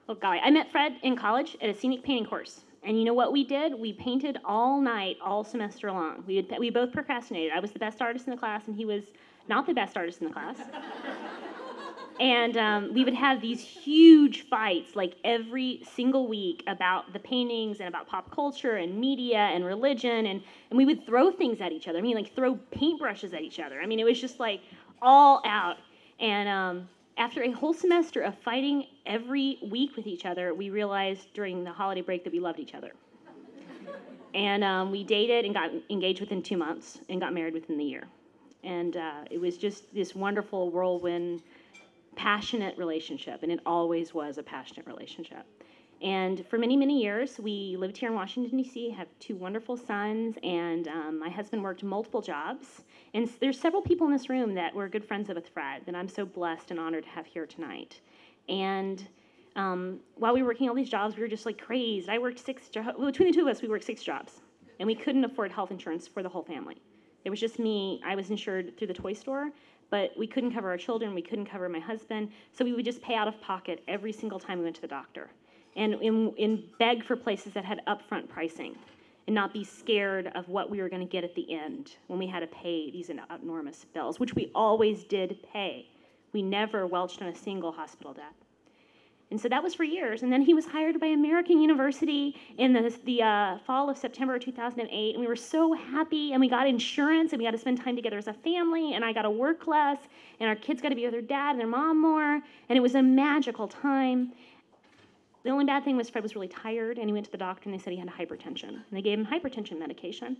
Oh, golly. I met Fred in college at a scenic painting course. And you know what we did? We painted all night, all semester long. We both procrastinated. I was the best artist in the class, and he was not the best artist in the class. And we would have these huge fights, like every single week, about the paintings and about pop culture and media and religion. And we would throw things at each other. I mean, like throw paintbrushes at each other. I mean, it was just like all out. And after a whole semester of fighting every week with each other, we realized during the holiday break that we loved each other. And we dated and got engaged within 2 months and got married within the year. And it was just this wonderful whirlwind, passionate relationship, and it always was a passionate relationship. And for many, many years, we lived here in Washington, D.C., have 2 wonderful sons, and my husband worked multiple jobs. And there's several people in this room that were good friends with Fred that I'm so blessed and honored to have here tonight. And while we were working all these jobs, we were just like crazed. I worked 6 jobs. Well, between the 2 of us, we worked 6 jobs, and we couldn't afford health insurance for the whole family. It was just me. I was insured through the toy store, but we couldn't cover our children. We couldn't cover my husband, so we would just pay out of pocket every single time we went to the doctor, and beg for places that had upfront pricing, and not be scared of what we were going to get at the end when we had to pay these enormous bills, which we always did pay. We never welched on a single hospital debt. And so that was for years. And then he was hired by American University in the fall of September 2008. And we were so happy. And we got insurance. And we got to spend time together as a family. And I got to work less. And our kids got to be with their dad and their mom more. And it was a magical time. The only bad thing was Fred was really tired. And he went to the doctor. And they said he had hypertension. And they gave him hypertension medication.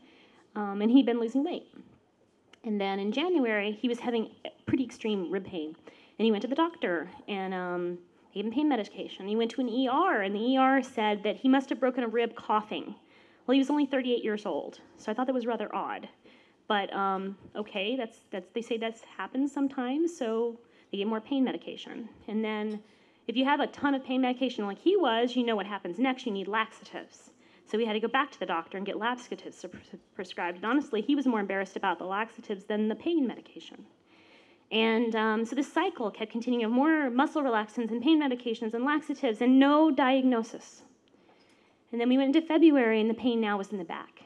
And he'd been losing weight. And then in January, he was having pretty extreme rib pain. And he went to the doctor. And gave him pain medication. He went to an ER, and the ER said that he must have broken a rib coughing. Well, he was only 38 years old, so I thought that was rather odd. But okay, that's they say that happens sometimes, so they gave more pain medication. And then if you have a ton of pain medication like he was, you know what happens next. You need laxatives. So we had to go back to the doctor and get laxatives prescribed. And honestly, he was more embarrassed about the laxatives than the pain medication. And so this cycle kept continuing of more muscle relaxants and pain medications and laxatives and no diagnosis. And then we went into February, and the pain now was in the back.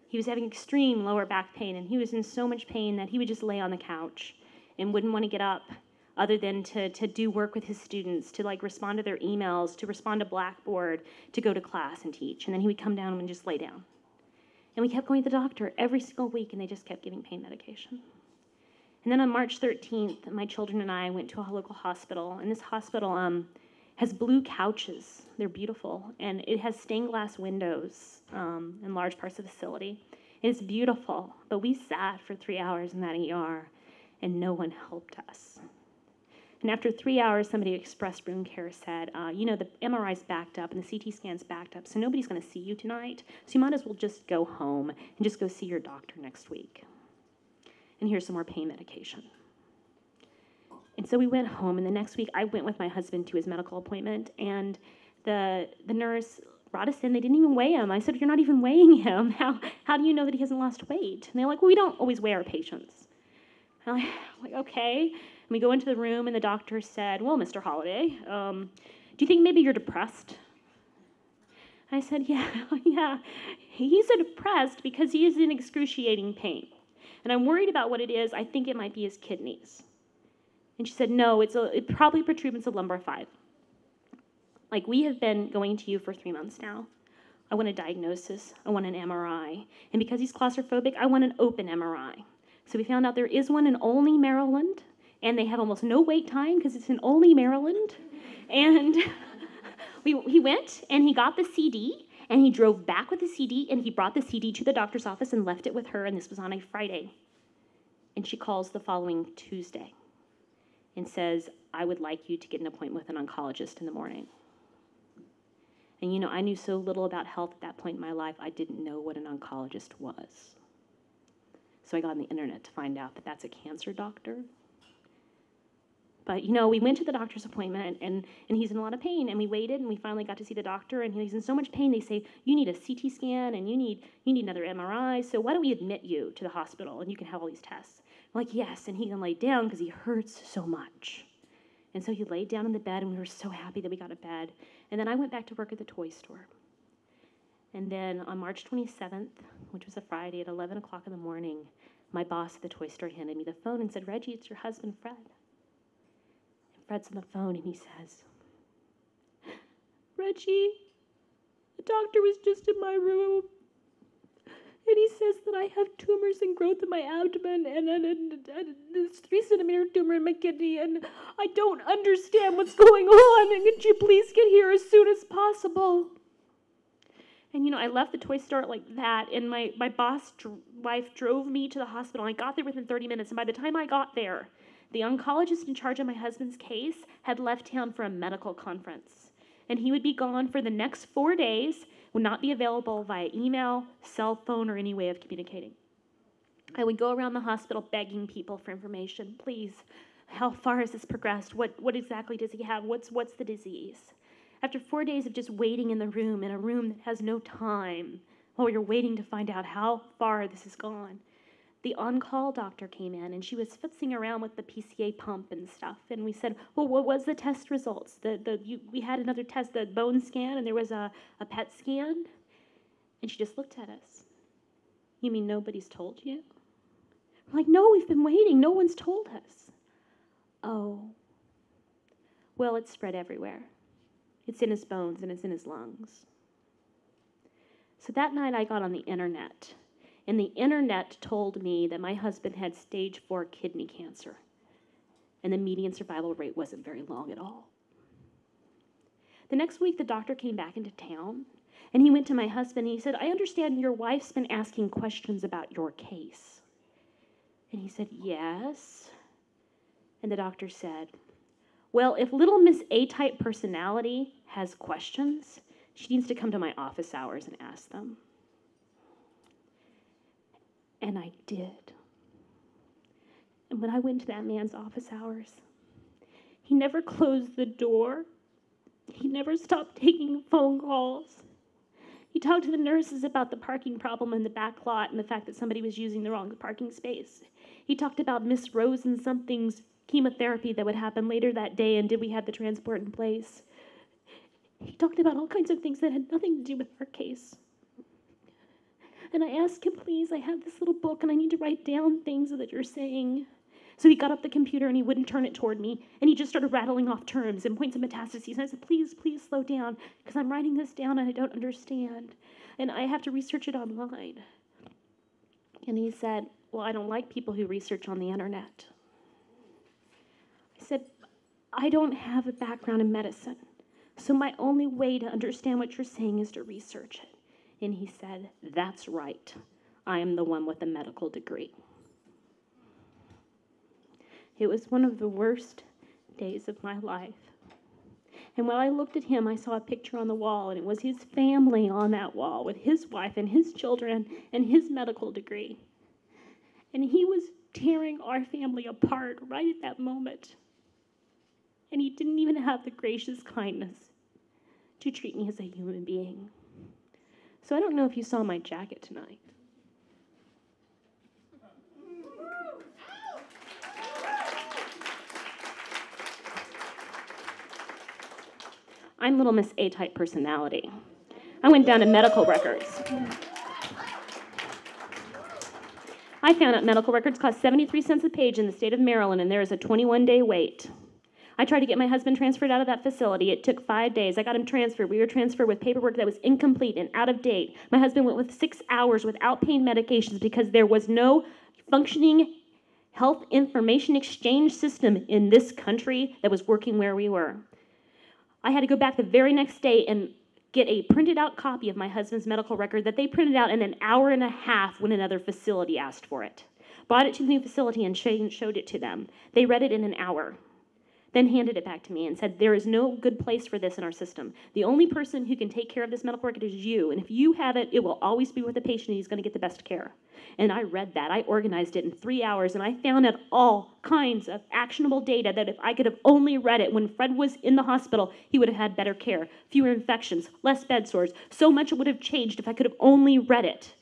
He was having extreme lower back pain, and he was in so much pain that he would just lay on the couch and wouldn't want to get up other than to do work with his students, to like respond to their emails, to respond to Blackboard, to go to class and teach. And then he would come down and just lay down. And we kept going to the doctor every single week, and they just kept giving pain medication. And then on March 13th, my children and I went to a local hospital, and this hospital has blue couches. They're beautiful, and it has stained glass windows in large parts of the facility. And it's beautiful, but we sat for 3 hours in that ER, and no one helped us. And after 3 hours, somebody at Express Wound Care said, the MRI's backed up and the CT scan's backed up, so nobody's going to see you tonight, so you might as well just go home and just go see your doctor next week. And here's some more pain medication. And so we went home, and the next week I went with my husband to his medical appointment, and the nurse brought us in. They didn't even weigh him. I said, "You're not even weighing him. How do you know that he hasn't lost weight?" And they're like, "Well, we don't always weigh our patients." And I'm like, okay. And we go into the room, and the doctor said, "Well, Mr. Holliday, do you think maybe you're depressed?" I said, yeah. He's depressed because he is in excruciating pain. And I'm worried about what it is. I think it might be his kidneys. And she said, "No, it's probably protuberance of lumbar 5. Like, we have been going to you for 3 months now. I want a diagnosis. I want an MRI. And because he's claustrophobic, I want an open MRI." So we found out there is one in Olney, Maryland, and they have almost no wait time because it's in Olney, Maryland. And he went, and he got the CD, and he drove back with the CD, and he brought the CD to the doctor's office and left it with her, and this was on a Friday. And she calls the following Tuesday and says, "I would like you to get an appointment with an oncologist in the morning." And I knew so little about health at that point in my life, I didn't know what an oncologist was. So I got on the internet to find out that that's a cancer doctor. But, we went to the doctor's appointment, and he's in a lot of pain, and we waited, and we finally got to see the doctor, and he's in so much pain, they say, "You need a CT scan, and you need another MRI, so why don't we admit you to the hospital, and you can have all these tests?" I'm like, "Yes," and he can lay down because he hurts so much. And so he laid down in the bed, and we were so happy that we got a bed. And then I went back to work at the toy store. And then on March 27th, which was a Friday at 11 o'clock in the morning, my boss at the toy store handed me the phone and said, "Reggie, it's your husband, Fred." And Fred's on the phone, and he says, "Reggie, the doctor was just in my room, and he says that I have tumors and growth in my abdomen and this 3-centimeter tumor in my kidney, and I don't understand what's going on, and could you please get here as soon as possible?" And, I left the toy store like that, and my boss wife drove me to the hospital. I got there within 30 minutes, and by the time I got there, the oncologist in charge of my husband's case had left town for a medical conference. And he would be gone for the next 4 days, would not be available via email, cell phone, or any way of communicating. I would go around the hospital begging people for information. Please, how far has this progressed? What exactly does he have? What's the disease? After 4 days of just waiting in a room that has no time, while you're waiting to find out how far this has gone, the on-call doctor came in, and she was fitzing around with the PCA pump and stuff. And we said, "Well, what was the test results? We had another test, the bone scan, and there was a PET scan." And she just looked at us. "You mean nobody's told you?" We're like, "No, we've been waiting. No one's told us." "Oh. Well, it's spread everywhere. It's in his bones, and it's in his lungs." So that night I got on the internet, and the internet told me that my husband had stage 4 kidney cancer, and the median survival rate wasn't very long at all. The next week, the doctor came back into town, and he went to my husband, and he said, "I understand your wife's been asking questions about your case." And he said, "Yes." And the doctor said, "Well, if little Miss A-type personality has questions, she needs to come to my office hours and ask them." And I did. And when I went to that man's office hours, he never closed the door. He never stopped taking phone calls. He talked to the nurses about the parking problem in the back lot and the fact that somebody was using the wrong parking space. He talked about Miss Rose and something's chemotherapy that would happen later that day, and did we have the transport in place. He talked about all kinds of things that had nothing to do with our case. And I asked him, "Please, I have this little book, and I need to write down things that you're saying." So he got up the computer, and he wouldn't turn it toward me, and he just started rattling off terms and points of metastases. And I said, "Please, please slow down, because I'm writing this down, and I don't understand, and I have to research it online." And he said, "Well, I don't like people who research on the internet." I said, "I don't have a background in medicine, so my only way to understand what you're saying is to research it." And he said, "That's right. I am the one with a medical degree." It was one of the worst days of my life. And when I looked at him, I saw a picture on the wall, and it was his family on that wall with his wife and his children and his medical degree. And he was tearing our family apart right at that moment. And he didn't even have the gracious kindness to treat me as a human being. So I don't know if you saw my jacket tonight. I'm little Miss A-type personality. I went down to medical records. I found out medical records cost 73 cents a page in the state of Maryland, and there is a 21-day wait. I tried to get my husband transferred out of that facility. It took 5 days. I got him transferred. We were transferred with paperwork that was incomplete and out of date. My husband went with 6 hours without pain medications because there was no functioning health information exchange system in this country that was working where we were. I had to go back the very next day and get a printed out copy of my husband's medical record that they printed out in an hour and a half when another facility asked for it. Brought it to the new facility and showed it to them. They read it in an hour, then handed it back to me and said, "There is no good place for this in our system. The only person who can take care of this medical record is you, and if you have it, it will always be with the patient, and he's going to get the best care." And I read that. I organized it in 3 hours, and I found out all kinds of actionable data that if I could have only read it when Fred was in the hospital, he would have had better care, fewer infections, less bed sores. So much would have changed if I could have only read it.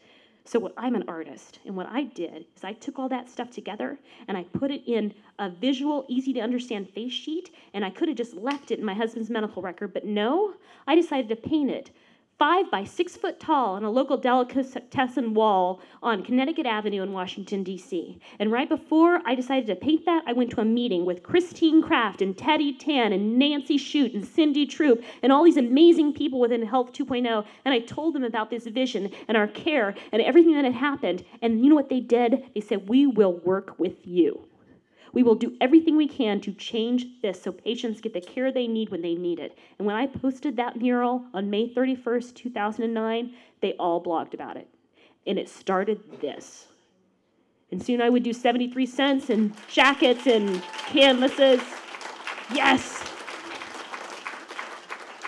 So I'm an artist, and what I did is I took all that stuff together and I put it in a visual, easy to understand face sheet, and I could have just left it in my husband's medical record, but no, I decided to paint it 5 by 6 foot tall on a local delicatessen wall on Connecticut Avenue in Washington, D.C. And right before I decided to paint that, I went to a meeting with Christine Kraft and Teddy Tan and Nancy Shute and Cindy Troop and all these amazing people within Health 2.0, and I told them about this vision and our care and everything that had happened. And you know what they did? They said, we will work with you. We will do everything we can to change this so patients get the care they need when they need it. And when I posted that mural on May 31st, 2009, they all blogged about it. And it started this. And soon I would do 73 cents and jackets and canvases. Yes!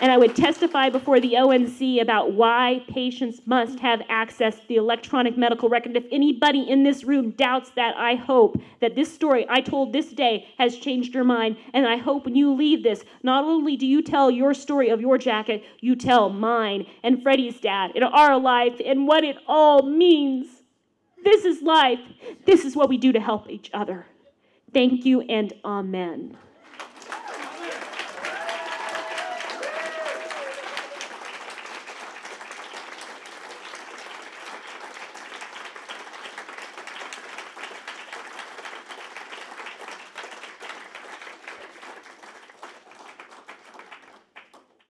And I would testify before the ONC about why patients must have access to the electronic medical record. If anybody in this room doubts that, I hope that this story I told this day has changed your mind. And I hope when you leave this, not only do you tell your story of your jacket, you tell mine and Freddie's dad and our life and what it all means. This is life. This is what we do to help each other. Thank you and amen.